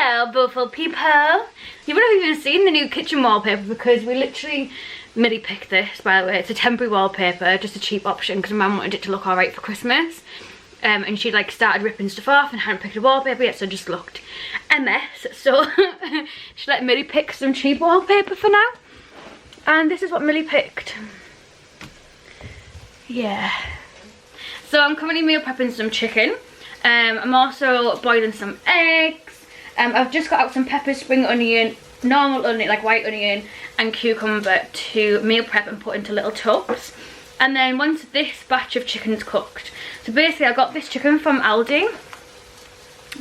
Hello, beautiful people. You would have even seen the new kitchen wallpaper because we literally Millie picked this, by the way. It's a temporary wallpaper, just a cheap option because Mum wanted it to look alright for Christmas. And she like started ripping stuff off and hadn't picked a wallpaper yet, so it just looked a mess. So she let Millie pick some cheap wallpaper for now. And this is what Millie picked. Yeah. So I'm currently meal prepping some chicken. I'm also boiling some eggs. I've just got out some peppers, spring onion, normal onion, like white onion, and cucumber to meal prep and put into little tubs. And then once this batch of chicken's cooked, so basically I got this chicken from Aldi. It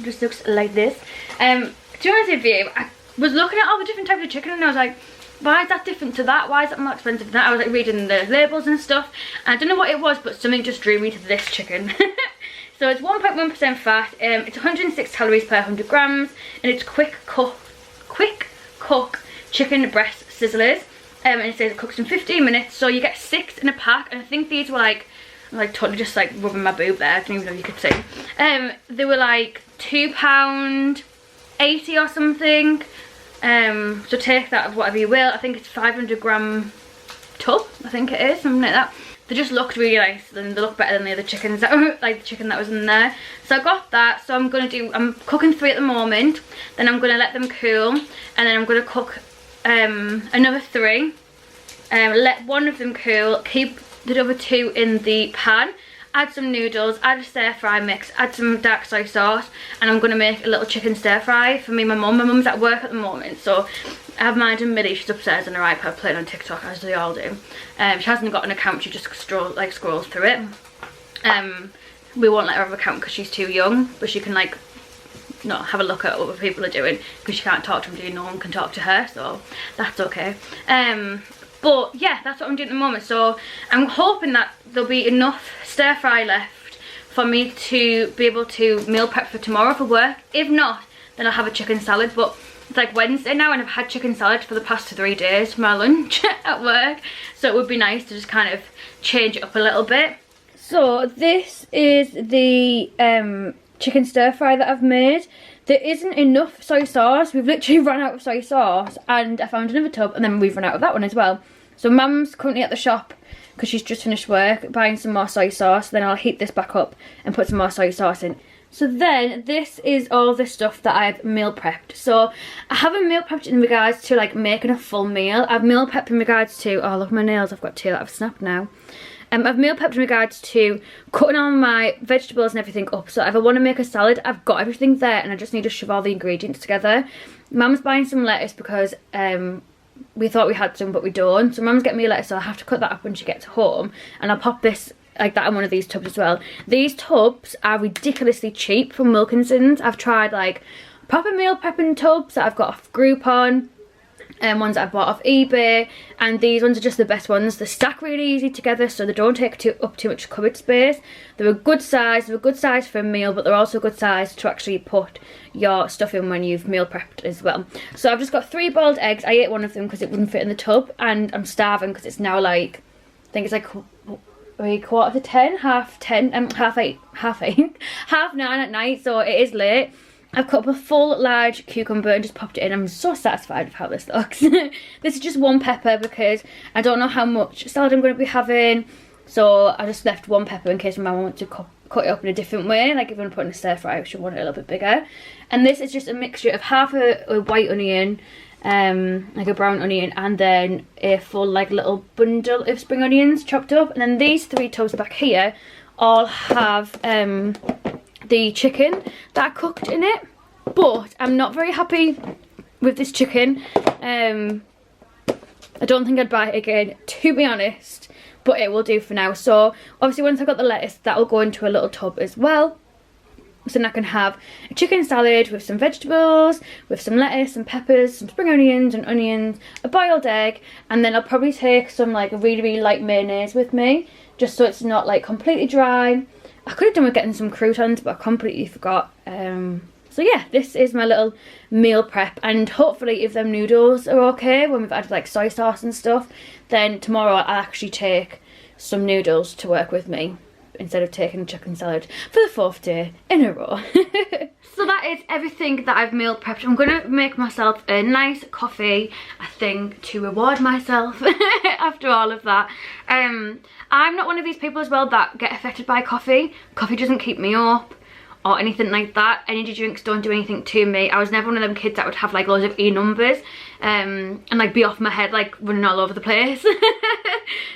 just looks like this. To be honest with you, I was looking at all the different types of chicken and I was like, why is that different to that? Why is that more expensive than that? I was like reading the labels and stuff, and I don't know what it was, but something just drew me to this chicken. So it's 1.1% fat, it's 106 calories per 100 grams, and it's quick cook chicken breast sizzlers. And it says it cooks in 15 minutes, so you get 6 in a pack, and I think these were like, I'm like totally just like rubbing my boob there, I don't even know if you could see. They were like £2.80 or something. So take that of whatever you will. I think it's 500-gram tub, I think it is, something like that. They just looked really nice and they look better than the other chickens that were, like the chicken that was in there. So I got that. So I'm cooking 3 at the moment. Then I'm gonna let them cool, and then I'm gonna cook another 3. Let one of them cool, keep the other 2 in the pan. Add some noodles, add a stir fry mix, add some dark soy sauce, and I'm going to make a little chicken stir fry for me and my mum. My mum's at work at the moment, so I have mine and Millie. She's upstairs on her iPad playing on TikTok, as they all do. She hasn't got an account, she just scrolls through it. We won't let her have an account because she's too young, but she can like not have a look at what other people are doing because she can't talk to them, no one can talk to her, so that's okay. But yeah, that's what I'm doing at the moment. So I'm hoping that there'll be enough stir fry left for me to be able to meal prep for tomorrow for work. If not, then I'll have a chicken salad. But it's like Wednesday now and I've had chicken salad for the past 3 days for my lunch at work. So it would be nice to just kind of change it up a little bit. So this is the chicken stir fry that I've made. There isn't enough soy sauce. We've literally run out of soy sauce, and I found another tub, and then we've run out of that one as well. So Mum's currently at the shop because she's just finished work buying some more soy sauce. Then I'll heat this back up and put some more soy sauce in. So then this is all the stuff that I've meal prepped. So I haven't meal prepped in regards to like making a full meal. I've meal prepped in regards to, oh look at my nails, I've got 2 that I've snapped now. I've meal prepped in regards to cutting all my vegetables and everything up. So if I want to make a salad, I've got everything there and I just need to shove all the ingredients together. Mum's buying some lettuce because we thought we had some but we don't. So Mum's getting me a lettuce, so I'll have to cut that up when she gets home. And I'll pop this like that in one of these tubs as well. These tubs are ridiculously cheap from Wilkinson's. I've tried like proper meal prepping tubs that I've got off Groupon. Ones that I bought off eBay, and these ones are just the best ones. They stack really easy together, so they don't take up too much cupboard space. They're a good size. They're a good size for a meal, but they're also a good size to actually put your stuff in when you've meal prepped as well. So I've just got 3 boiled eggs. I ate one of them because it wouldn't fit in the tub, and I'm starving because it's now like, I think it's like 9:45, half 9 at night, so it is late. I've cut up a full large cucumber and just popped it in. I'm so satisfied with how this looks. This is just 1 pepper because I don't know how much salad I'm going to be having. So I just left 1 pepper in case my mum wants to cut it up in a different way. Like if I'm putting a stir fry, I should want it a little bit bigger. And this is just a mixture of half a white onion, like a brown onion, and then a full like little bundle of spring onions chopped up. And then these 3 tubs back here all have the chicken that I cooked in it, but I'm not very happy with this chicken. I don't think I'd buy it again, to be honest, but it will do for now. So obviously once I've got the lettuce, that will go into a little tub as well, so then I can have a chicken salad with some vegetables, with some lettuce, some peppers, some spring onions and onions, a boiled egg, and then I'll probably take some like really light mayonnaise with me, just so it's not like completely dry. I could have done with getting some croutons, but I completely forgot. So yeah, this is my little meal prep, and hopefully if them noodles are okay when we've added like soy sauce and stuff, then tomorrow I'll actually take some noodles to work with me instead of taking a chicken salad for the 4th day in a row. So that is everything that I've meal prepped. I'm gonna make myself a nice coffee, I think, to reward myself after all of that. I'm not one of these people as well that get affected by coffee. Coffee doesn't keep me up or anything like that. Energy drinks don't do anything to me. I was never one of them kids that would have like loads of numbers and like be off my head like running all over the place.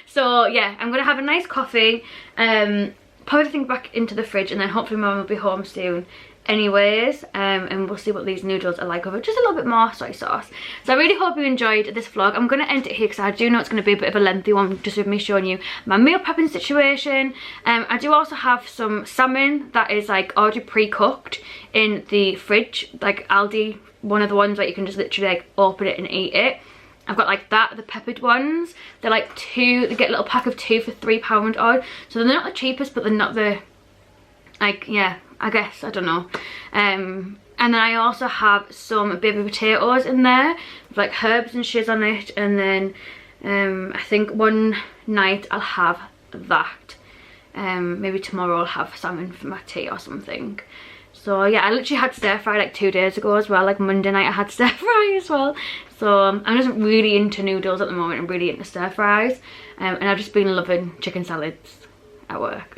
So yeah, I'm gonna have a nice coffee, put everything back into the fridge, and then hopefully Mum will be home soon anyways, and we'll see what these noodles are like with just a little bit more soy sauce. So I really hope you enjoyed this vlog. I'm going to end it here because I do know it's going to be a bit of a lengthy one, just with me showing you my meal prepping situation. I do also have some salmon that is like already pre-cooked in the fridge, like Aldi, one of the ones where you can just literally like open it and eat it. I've got like that, the peppered ones. They're like they get a little pack of 2 for £3 odd. So they're not the cheapest, but they're not the, like, yeah, I guess, I don't know. And then I also have some baby potatoes in there with like herbs and shiz on it. And then I think one night I'll have that. Maybe tomorrow I'll have salmon for my tea or something. So yeah, I literally had stir fry like 2 days ago as well. Like Monday night I had stir fry as well. So I'm just really into noodles at the moment. I'm really into stir fries. And I've just been loving chicken salads at work.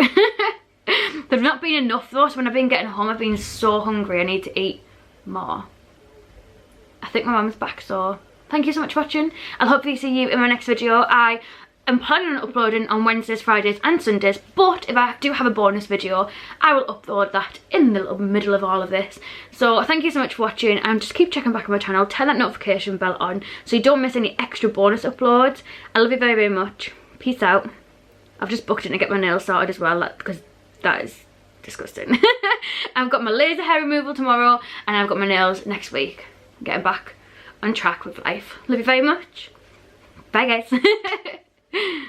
There's not been enough though, so when I've been getting home I've been so hungry. I need to eat more. I think my mum's back, so thank you so much for watching. I'll hopefully see you in my next video. I am planning on uploading on Wednesdays, Fridays and Sundays, but if I do have a bonus video I will upload that in the little middle of all of this. So thank you so much for watching, and just keep checking back on my channel, turn that notification bell on so you don't miss any extra bonus uploads. I love you very, very much. Peace out. I've just booked in to get my nails sorted as well, because that is disgusting. I've got my laser hair removal tomorrow and I've got my nails next week. I'm getting back on track with life. Love you very much. Bye guys.